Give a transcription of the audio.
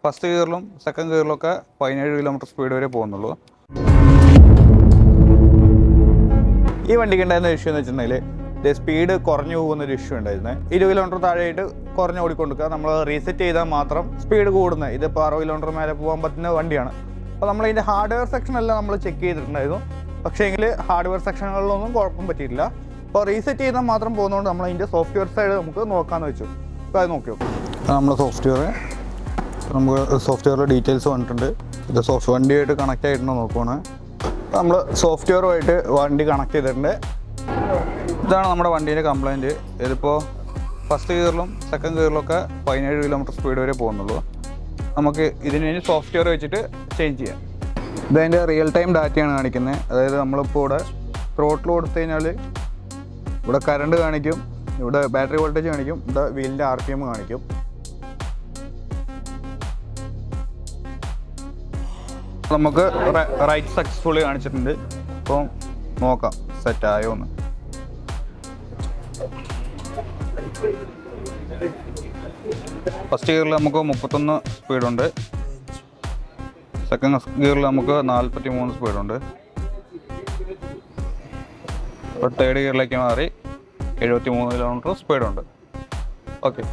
First ഗിയറിലും second ഗിയറിലൊക്കെ 17 kilometre speed വരെ പോകുന്നുള്ളൂ. ഈ വണ്ടിക്ക് ഉണ്ടായിരുന്ന ഇഷ്യൂ എന്ന് വെച്ചിട്ടുണ്ടെങ്കിൽ സ്പീഡ് കുറഞ്ഞു പോകുന്നൊരു ഇഷ്യൂ ഉണ്ടായിരുന്നത്. 20 കിലോമീറ്റർ താഴെയായിട്ട് കുറഞ്ഞ് ഓടിക്കൊടുക്കുക. നമ്മൾ റീസെറ്റ് ചെയ്താൽ മാത്രം സ്പീഡ് കൂടുന്നത്. ഇതിപ്പോൾ 60 കിലോമീറ്റർ മേലെ പോകാൻ പറ്റുന്ന വണ്ടിയാണ്. അപ്പോൾ നമ്മളിതിൻ്റെ ഹാർഡ്വെയർ സെക്ഷനെല്ലാം നമ്മൾ ചെക്ക് ചെയ്തിട്ടുണ്ടായിരുന്നു. പക്ഷേ എങ്കിൽ ഹാർഡ്വെയർ സെക്ഷനുകളിലൊന്നും കുഴപ്പം പറ്റിയിട്ടില്ല. അപ്പോൾ റീസെറ്റ് ചെയ്താൽ മാത്രം പോകുന്നതുകൊണ്ട് നമ്മൾ അതിൻ്റെ സോഫ്റ്റ്വെയർ സൈഡ് നമുക്ക് നോക്കാമെന്ന് വെച്ചു. അപ്പോൾ അത് നോക്കി നോക്കും. നമ്മൾ നമുക്ക് സോഫ്റ്റ്വെയറിൽ ഡീറ്റെയിൽസ് വന്നിട്ടുണ്ട്. ഇത് വണ്ടിയായിട്ട് കണക്റ്റ് ആയിട്ടുണ്ടോ നോക്കുവാണ്. നമ്മൾ സോഫ്റ്റ്വെയറുമായിട്ട് വണ്ടി കണക്ട് ചെയ്തിട്ടുണ്ട്. ഇതാണ് നമ്മുടെ വണ്ടീൻ്റെ കംപ്ലയിൻറ്റ്. ഇതിപ്പോൾ ഫസ്റ്റ് ഗിയറിലും സെക്കൻഡ് ഗിയറിലൊക്കെ 17 കിലോമീറ്റർ സ്പീഡ് വരെ പോകുന്നുള്ളൂ. നമുക്ക് ഇതിന് സോഫ്റ്റ്വെയർ വെച്ചിട്ട് ചേഞ്ച് ചെയ്യാം. ഇതതിൻ്റെ റിയൽ ടൈം ഡാറ്റയാണ് കാണിക്കുന്നത്. അതായത് നമ്മളിപ്പോൾ ഇവിടെ ത്രോട്ടിൽ കൊടുത്തു കഴിഞ്ഞാൽ ഇവിടെ കറണ്ട് കാണിക്കും, ഇവിടെ ബാറ്ററി വോൾട്ടേജ് കാണിക്കും, ഇവിടെ വീലിൻ്റെ RPM കാണിക്കും. നമുക്ക് റൈറ്റ് സക്സസ്ഫുള്ളി കാണിച്ചിട്ടുണ്ട്. അപ്പോൾ നോക്കാം സെറ്റായോ എന്ന്. ഫസ്റ്റ് ഗിയറിൽ നമുക്ക് 31 സ്പീഡുണ്ട്. സെക്കൻഡ് ഗിയറിൽ നമുക്ക് 43 സ്പീഡുണ്ട്. ഇപ്പോൾ തേർഡ് ഗിയറിലേക്ക് മാറി 73 കിലോമീറ്റർ സ്പീഡുണ്ട്. ഓക്കെ.